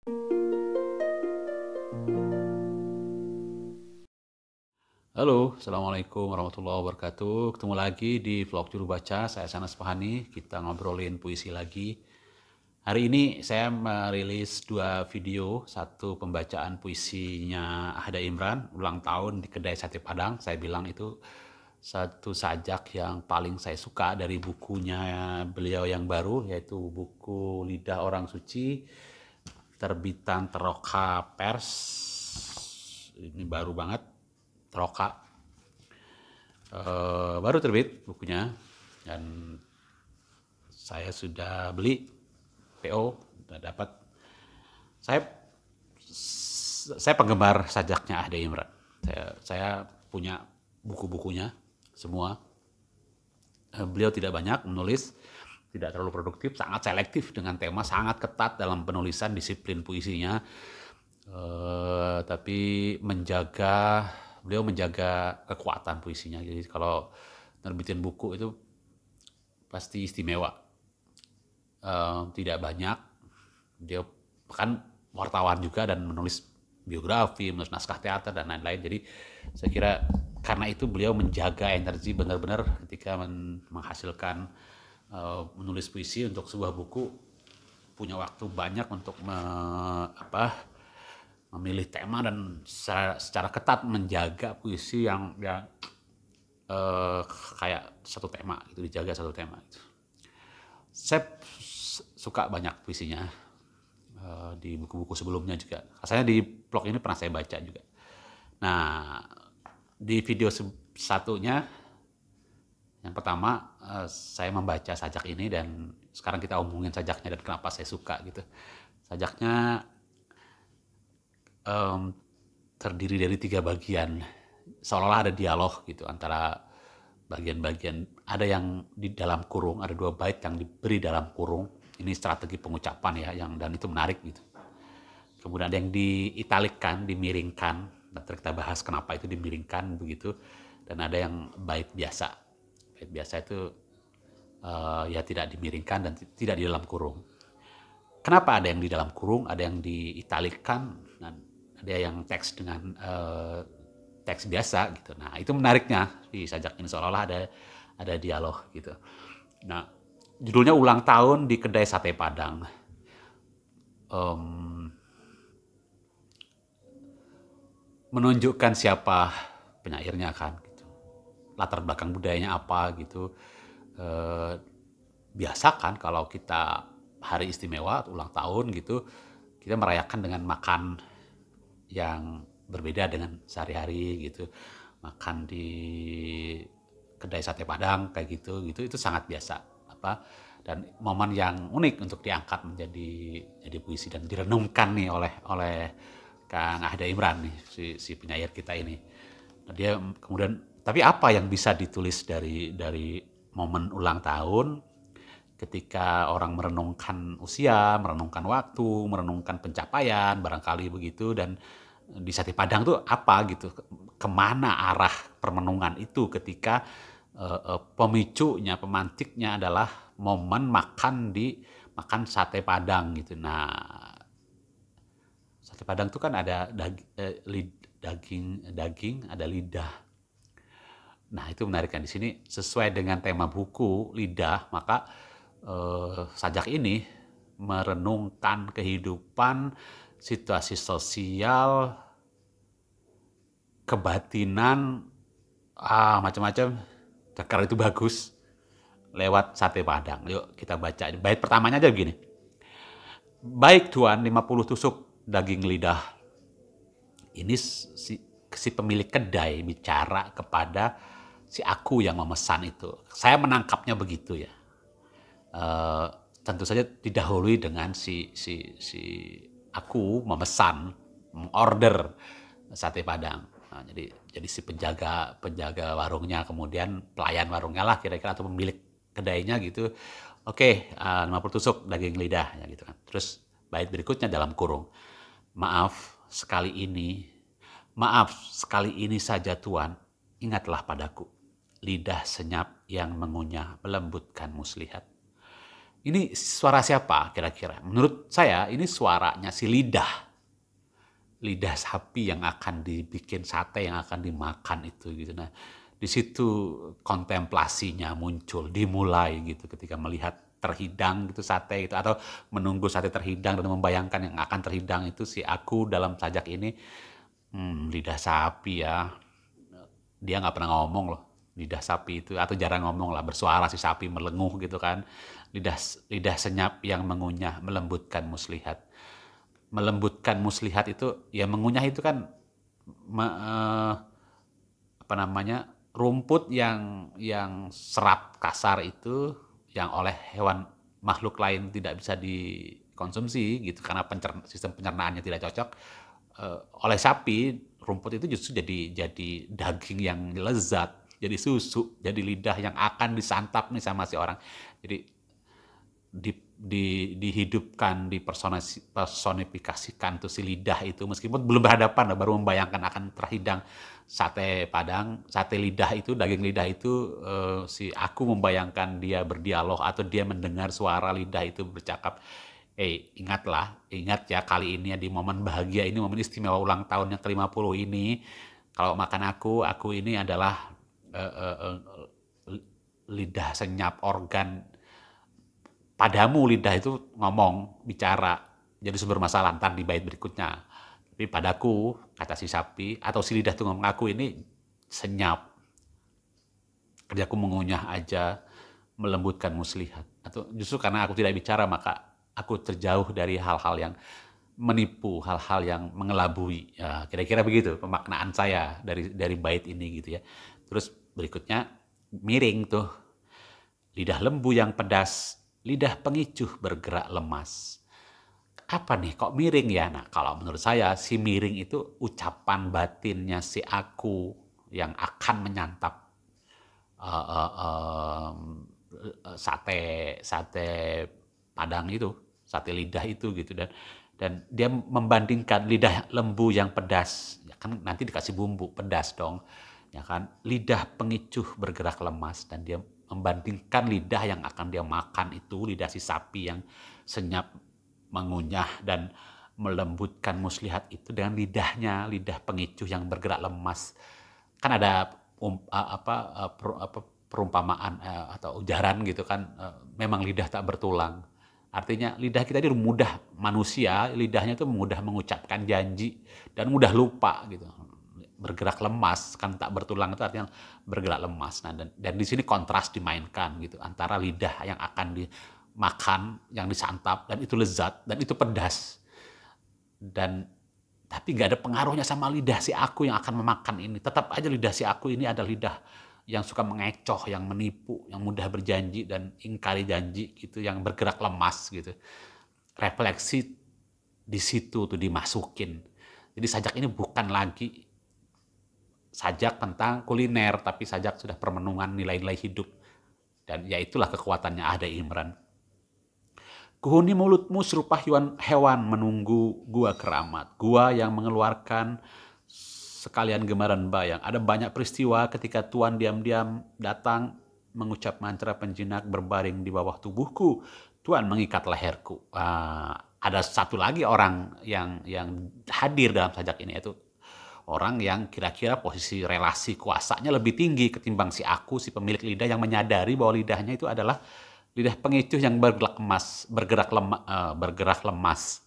Halo, Assalamualaikum warahmatullahi wabarakatuh. Ketemu lagi di vlog Juru Baca, saya Sanas Pahani. Kita ngobrolin puisi lagi. Hari ini saya merilis dua video. Satu pembacaan puisinya Ahda Imran, ulang tahun di Kedai Sate Padang. Saya bilang itu satu sajak yang paling saya suka dari bukunya beliau yang baru, yaitu buku Lidah Orang Suci, terbitan Teroka Pers. Ini baru banget, Teroka. Baru terbit bukunya dan saya sudah beli PO, sudah dapat. Saya penggemar sajaknya Ahda Imran. Saya punya buku-bukunya semua. Beliau tidak banyak menulis, tidak terlalu produktif, sangat selektif dengan tema, sangat ketat dalam penulisan, disiplin puisinya. Tapi beliau menjaga kekuatan puisinya. Jadi kalau nerbitin buku itu pasti istimewa. Tidak banyak. Dia kan wartawan juga dan menulis biografi, menulis naskah teater dan lain-lain. Jadi saya kira karena itu beliau menjaga energi benar-benar ketika menghasilkan menulis puisi untuk sebuah buku, punya waktu banyak untuk memilih tema dan secara ketat menjaga puisi yang kayak satu tema gitu, dijaga satu tema gitu. Saya suka banyak puisinya di buku-buku sebelumnya juga. Rasanya di blog ini pernah saya baca juga. Nah, di video satunya yang pertama saya membaca sajak ini dan sekarang kita omongin sajaknya dan kenapa saya suka gitu. Sajaknya terdiri dari 3 bagian, seolah-olah ada dialog gitu antara bagian-bagian. Ada yang di dalam kurung, ada 2 bait yang diberi dalam kurung. Ini strategi pengucapan ya, dan itu menarik gitu. Kemudian ada yang diitalikkan, dimiringkan. Nanti kita bahas kenapa itu dimiringkan begitu. Dan ada yang bait biasa. Bait biasa itu ya tidak dimiringkan dan tidak di dalam kurung. Kenapa ada yang di dalam kurung, ada yang diitalikkan, dan ada yang teks dengan teks biasa gitu. Nah, itu menariknya di sajak ini, seolah-olah ada dialog gitu. Nah, judulnya Ulang Tahun di Kedai Sate Padang. Menunjukkan siapa penyairnya kan gitu. Latar belakang budayanya apa gitu. Biasa kan kalau kita hari istimewa, ulang tahun gitu, kita merayakan dengan makan yang berbeda dengan sehari-hari gitu. Makan di kedai sate Padang kayak gitu, itu sangat biasa. Dan momen yang unik untuk diangkat jadi puisi dan direnungkan nih oleh Kang Ahda Imran nih, si penyair kita ini. Nah, dia kemudian, tapi apa yang bisa ditulis dari momen ulang tahun ketika orang merenungkan usia, merenungkan waktu, merenungkan pencapaian, barangkali begitu. Dan di Sate Padang tuh apa gitu, kemana arah permenungan itu ketika pemicunya, pemantiknya adalah momen makan sate Padang gitu. Nah, sate Padang tuh kan ada daging, ada lidah. Nah, itu menarik kan di sini sesuai dengan tema buku Lidah, maka sajak ini merenungkan kehidupan, situasi sosial, kebatinan, macam-macam. Karena itu bagus lewat sate Padang. Yuk kita baca. Bait pertamanya aja begini. Baik Tuan, 50 tusuk daging lidah. Ini si pemilik kedai bicara kepada si aku yang memesan itu. Saya menangkapnya begitu ya. Tentu saja didahului dengan si aku memesan, mengorder sate Padang. Nah, jadi si penjaga warungnya, kemudian pelayan warungnya lah kira-kira, atau pemilik kedainya gitu. Oke, 50 tusuk daging lidah ya gitu kan. Terus bait berikutnya dalam kurung. Maaf sekali ini saja Tuan, ingatlah padaku. Lidah senyap yang mengunyah melembutkan muslihat. Ini suara siapa kira-kira? Menurut saya ini suaranya si lidah. Lidah sapi yang akan dibikin sate, yang akan dimakan itu gitu. Nah, di situ kontemplasinya muncul, dimulai gitu ketika melihat terhidang gitu sate gitu, atau menunggu sate terhidang dan membayangkan yang akan terhidang itu si aku dalam sajak ini. Lidah sapi ya. Dia nggak pernah ngomong loh, lidah sapi itu, atau jarang ngomong lah, bersuara si sapi melenguh gitu kan. Lidah lidah senyap yang mengunyah, melembutkan muslihat. Melembutkan muslihat itu ya, mengunyah itu kan apa namanya, rumput yang serat kasar itu yang oleh hewan makhluk lain tidak bisa dikonsumsi gitu karena sistem pencernaannya tidak cocok. Oleh sapi rumput itu justru jadi daging yang lezat, jadi susu, jadi lidah yang akan disantap nih sama si orang. Jadi dihidupkan, dipersonifikasikan tuh si lidah itu, meskipun belum berhadapan, baru membayangkan akan terhidang sate Padang, sate lidah itu, daging lidah itu, si aku membayangkan dia berdialog atau dia mendengar suara lidah itu bercakap, ingat ya kali ini ya, di momen bahagia ini, momen istimewa ulang tahun yang ke-50 ini, kalau makan aku ini adalah lidah senyap organ. Padamu lidah itu ngomong, bicara, jadi sumber masalah ntar di bait berikutnya. Tapi padaku, kata si sapi, atau si lidah itu ngomong, aku ini senyap. Kerjaku mengunyah aja, melembutkan muslihat. Atau justru karena aku tidak bicara, maka aku terjauh dari hal-hal yang menipu, hal-hal yang mengelabui. Ya, kira-kira begitu pemaknaan saya dari bait ini gitu ya. Terus berikutnya, miring tuh. Lidah lembu yang pedas, lidah pengicuh bergerak lemas. Apa nih, kok miring ya? Nah, kalau menurut saya, si miring itu ucapan batinnya si aku yang akan menyantap sate Padang itu, sate lidah itu gitu. Dan dia membandingkan lidah lembu yang pedas, ya kan nanti dikasih bumbu pedas dong, ya kan. Lidah pengicuh bergerak lemas, dan dia membandingkan lidah yang akan dia makan itu, lidah si sapi yang senyap, mengunyah dan melembutkan muslihat itu, dengan lidahnya, lidah pengicuh yang bergerak lemas. Kan ada perumpamaan atau ujaran gitu kan, memang lidah tak bertulang. Artinya lidah kita ini mudah, manusia lidahnya itu mudah mengucapkan janji dan mudah lupa gitu. Bergerak lemas, kan tak bertulang itu artinya bergerak lemas. Nah, dan di sini kontras dimainkan gitu antara lidah yang akan dimakan, yang disantap, dan itu lezat dan itu pedas. Dan tapi nggak ada pengaruhnya sama lidah si aku yang akan memakan ini. Tetap aja lidah si aku ini adalah lidah yang suka mengecoh, yang menipu, yang mudah berjanji dan ingkari janji gitu, yang bergerak lemas gitu. Refleksi di situ tuh dimasukin. Jadi sajak ini bukan lagi sajak tentang kuliner, tapi sajak sudah permenungan nilai-nilai hidup. Dan ya itulah kekuatannya Ahde Imran. Kuhuni mulutmu serupa hewan menunggu gua keramat. Gua yang mengeluarkan sekalian gemaran bayang. Ada banyak peristiwa ketika Tuan diam-diam datang mengucap mantra penjinak berbaring di bawah tubuhku. Tuan mengikat leherku. Ada satu lagi orang yang hadir dalam sajak ini, yaitu orang yang kira-kira posisi relasi kuasanya lebih tinggi ketimbang si aku, si pemilik lidah, yang menyadari bahwa lidahnya itu adalah lidah pengicuh yang bergerak lemas.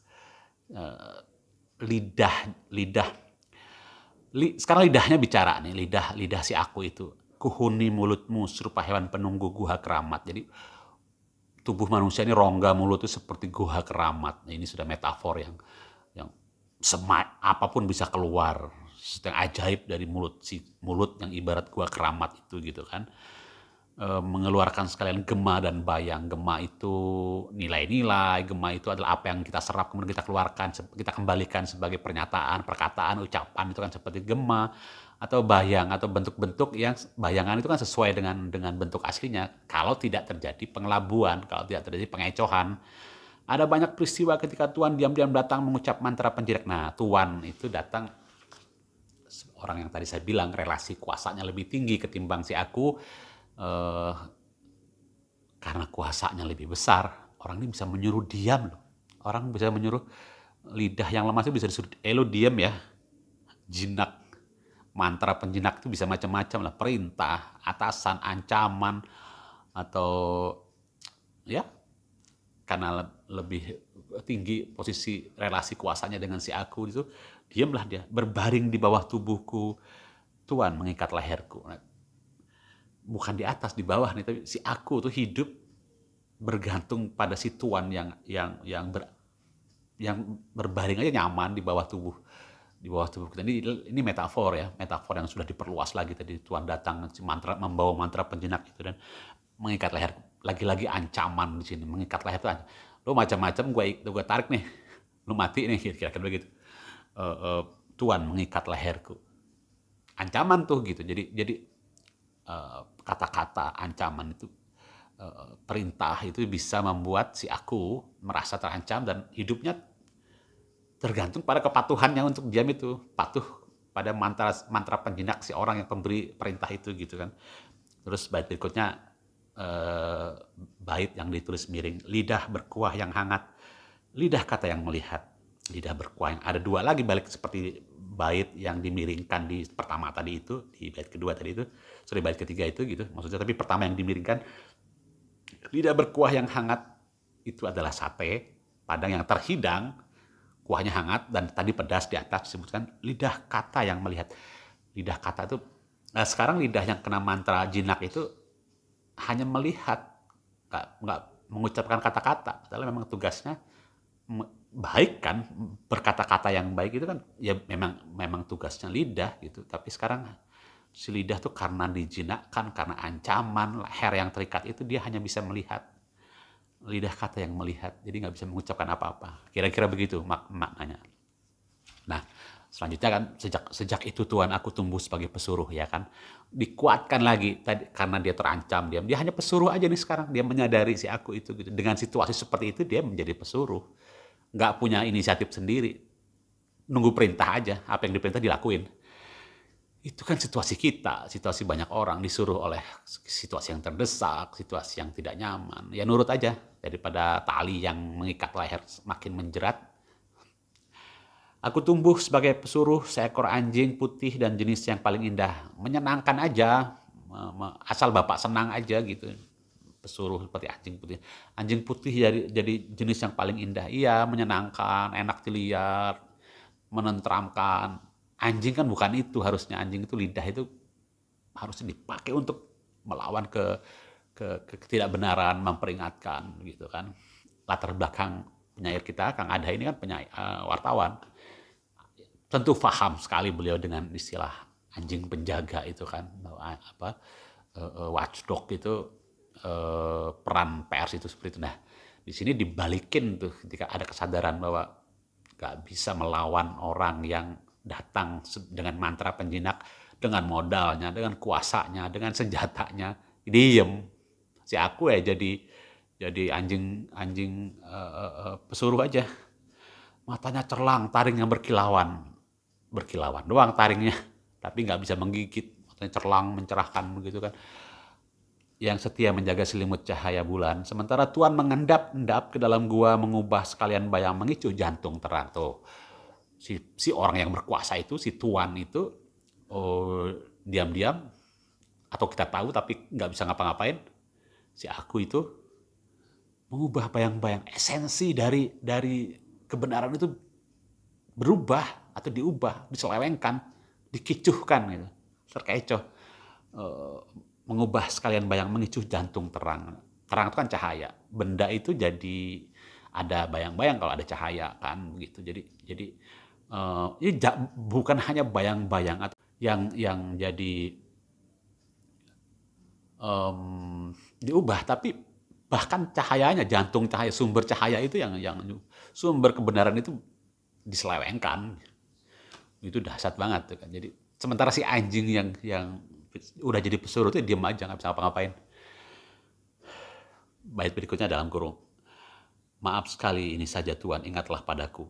Sekarang lidahnya bicara nih, lidah si aku itu. Kuhuni mulutmu serupa hewan penunggu guha keramat. Jadi tubuh manusia ini, rongga mulut itu seperti guha keramat. Nah, ini sudah metafor yang apapun bisa keluar, sedang ajaib dari mulut yang ibarat gua keramat itu gitu kan. Mengeluarkan sekalian gema dan bayang. Gema itu nilai-nilai, gema itu adalah apa yang kita serap kemudian kita keluarkan, kita kembalikan sebagai pernyataan, perkataan, ucapan, itu kan seperti gema. Atau bayang, atau bentuk-bentuk yang bayangan itu kan sesuai dengan bentuk aslinya kalau tidak terjadi pengelabuan, kalau tidak terjadi pengecohan. Ada banyak peristiwa ketika Tuan diam-diam datang mengucap mantra penjinak. Nah, Tuan itu datang, orang yang tadi saya bilang relasi kuasanya lebih tinggi ketimbang si aku, karena kuasanya lebih besar, orang ini bisa menyuruh diam loh. Orang bisa menyuruh lidah yang lemah itu bisa disuruh, lo diam ya. Jinak, mantra penjinak itu bisa macam-macam lah. Perintah, atasan, ancaman, atau ya karena lebih tinggi posisi relasi kuasanya dengan si aku itu, diamlah dia, berbaring di bawah tubuhku. Tuhan mengikat leherku. Bukan di atas, di bawah nih, tapi si aku tuh hidup bergantung pada si Tuhan yang berbaring aja nyaman di bawah tubuh kita. Ini metafor ya, metafor yang sudah diperluas lagi tadi. Tuhan datang membawa mantra penjinak itu dan mengikat leher. Lagi-lagi ancaman di sini, mengikat leher itu lo macam-macam gue tarik nih, lo mati nih, kira-kira begitu. Tuhan mengikat leherku, ancaman tuh gitu. Jadi kata-kata ancaman itu, perintah itu bisa membuat si aku merasa terancam dan hidupnya tergantung pada kepatuhannya untuk diam itu, patuh pada mantra penjinak si orang yang pemberi perintah itu gitu kan. Terus bait berikutnya, bait yang ditulis miring, lidah berkuah yang hangat, lidah kata yang melihat, lidah berkuah yang ada dua lagi balik seperti bait yang dimiringkan di pertama tadi itu, di bait kedua tadi itu, bait ketiga itu gitu maksudnya, tapi pertama yang dimiringkan, lidah berkuah yang hangat itu adalah sate padang yang terhidang, kuahnya hangat dan tadi pedas di atas disebutkan lidah kata yang melihat. Lidah kata itu, nah sekarang lidah yang kena mantra jinak itu hanya melihat, nggak mengucapkan kata-kata. Padahal memang tugasnya baik kan, berkata-kata yang baik itu kan ya memang tugasnya lidah gitu. Tapi sekarang si lidah tuh karena dijinakkan, karena ancaman, leher yang terikat itu, dia hanya bisa melihat. Lidah kata yang melihat, jadi nggak bisa mengucapkan apa-apa. Kira-kira begitu maknanya. Nah, selanjutnya kan sejak itu Tuhan aku tumbuh sebagai pesuruh ya kan. Dikuatkan lagi tadi karena dia terancam, dia hanya pesuruh aja nih sekarang. Dia menyadari si aku itu gitu. Dengan situasi seperti itu dia menjadi pesuruh. Nggak punya inisiatif sendiri. Nunggu perintah aja, apa yang diperintah dilakuin. Itu kan situasi kita, situasi banyak orang disuruh oleh situasi yang terdesak, situasi yang tidak nyaman. Ya nurut aja, daripada tali yang mengikat leher makin menjerat. Aku tumbuh sebagai pesuruh seekor anjing putih dan jenis yang paling indah. Menyenangkan aja, asal Bapak senang aja gitu. Pesuruh seperti anjing putih. Anjing putih jadi jenis yang paling indah. Iya, menyenangkan, enak dilihat, menenteramkan. Anjing kan bukan itu harusnya. Anjing itu, lidah itu harusnya dipakai untuk melawan ke ketidakbenaran, memperingatkan gitu kan. Latar belakang penyair kita Kang Adha ini kan wartawan. Tentu paham sekali beliau dengan istilah anjing penjaga itu kan, watchdog itu, peran pers itu seperti itu. Nah, di sini dibalikin tuh ketika ada kesadaran bahwa gak bisa melawan orang yang datang dengan mantra penjinak, dengan modalnya, dengan kuasanya, dengan senjatanya, diem. Si aku ya jadi anjing pesuruh aja. Matanya cerlang, taringnya berkilauan doang taringnya, tapi nggak bisa menggigit. Matanya cerlang, mencerahkan begitu kan. Yang setia menjaga selimut cahaya bulan, sementara Tuhan mengendap-endap ke dalam gua, mengubah sekalian bayang mengicu jantung terang. Tuh si orang yang berkuasa itu, si Tuhan itu, diam-diam atau kita tahu tapi nggak bisa ngapa-ngapain. Si aku itu mengubah bayang-bayang, esensi dari kebenaran itu berubah atau diubah, diselewengkan, dikicuhkan gitu, terkecoh. Mengubah sekalian bayang mengicuh jantung terang. Terang itu kan cahaya. Benda itu jadi ada bayang-bayang kalau ada cahaya kan begitu. Jadi ini bukan hanya bayang-bayang atau yang jadi diubah, tapi bahkan cahayanya, jantung cahaya, sumber cahaya itu yang sumber kebenaran itu diselewengkan. Itu dahsyat banget tuh kan. Jadi sementara si anjing yang udah jadi pesuruh itu diam aja, nggak bisa ngapa-ngapain. Bait berikutnya dalam kurung, maaf sekali ini saja Tuhan, ingatlah padaku.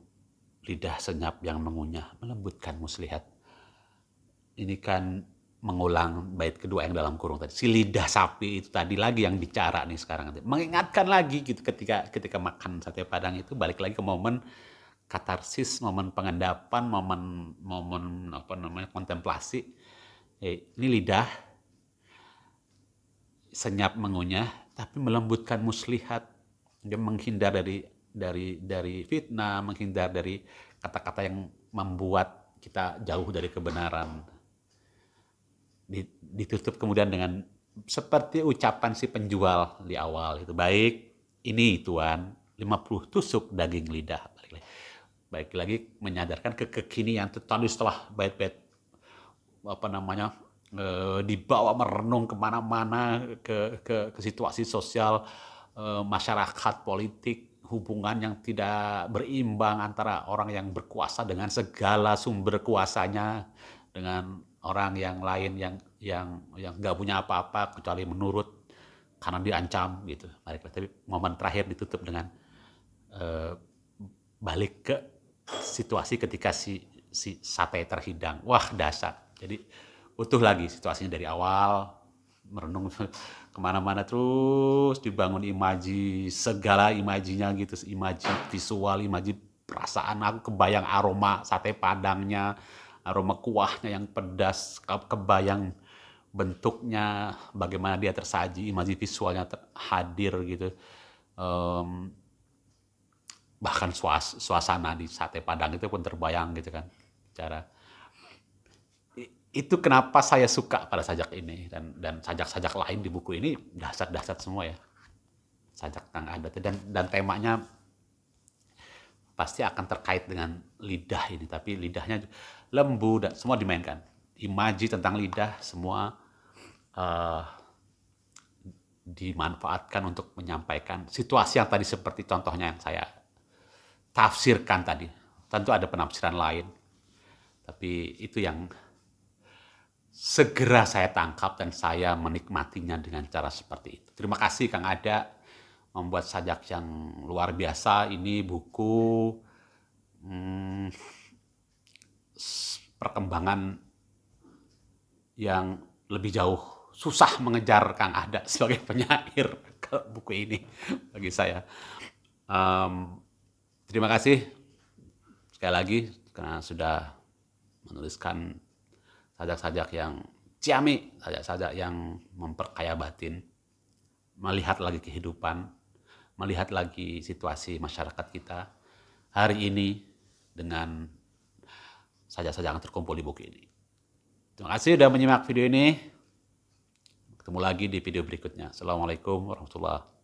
Lidah senyap yang mengunyah, melembutkan muslihat. Ini kan mengulang bait kedua yang dalam kurung tadi. Si lidah sapi itu tadi lagi yang bicara nih sekarang. Mengingatkan lagi gitu ketika makan sate Padang itu balik lagi ke momen katarsis, momen pengendapan, momen apa namanya kontemplasi. Ini lidah senyap mengunyah tapi melembutkan muslihat. Dia menghindar dari fitnah, menghindar dari kata-kata yang membuat kita jauh dari kebenaran. Ditutup kemudian dengan seperti ucapan si penjual di awal itu, baik ini tuan 50 tusuk daging lidah. Baik lagi menyadarkan kekinian tadi setelah bait-bait apa namanya dibawa merenung kemana-mana ke situasi sosial, masyarakat, politik, hubungan yang tidak berimbang antara orang yang berkuasa dengan segala sumber kuasanya dengan orang yang lain yang nggak punya apa-apa kecuali menurut karena diancam gitu. Tapi momen terakhir ditutup dengan balik ke situasi ketika si sate terhidang. Wah, dasar. Jadi utuh lagi situasinya dari awal, merenung kemana-mana terus dibangun imaji, segala imajinya gitu, imaji visual, imaji perasaan. Aku kebayang aroma sate Padangnya, aroma kuahnya yang pedas, kebayang bentuknya, bagaimana dia tersaji, imaji visualnya hadir gitu. Bahkan suasana di sate Padang itu pun terbayang gitu kan. Itu kenapa saya suka pada sajak ini dan sajak-sajak lain di buku ini dahsyat-dahsyat semua ya. Sajak Kang Adat dan temanya pasti akan terkait dengan lidah ini, tapi lidahnya lembu dan semua dimainkan. Imaji tentang lidah semua dimanfaatkan untuk menyampaikan situasi yang tadi seperti contohnya yang saya tafsirkan tadi. Tentu ada penafsiran lain, tapi itu yang segera saya tangkap dan saya menikmatinya dengan cara seperti itu. Terima kasih Kang Ada membuat sajak yang luar biasa. Ini buku perkembangan yang lebih jauh. Susah mengejar Kang Ada sebagai penyair ke buku ini bagi saya. Terima kasih sekali lagi karena sudah menuliskan sajak-sajak yang ciamik, sajak-sajak yang memperkaya batin, melihat lagi kehidupan, melihat lagi situasi masyarakat kita hari ini dengan sajak-sajak yang terkumpul di buku ini. Terima kasih sudah menyimak video ini. Ketemu lagi di video berikutnya. Assalamualaikum warahmatullahi wabarakatuh.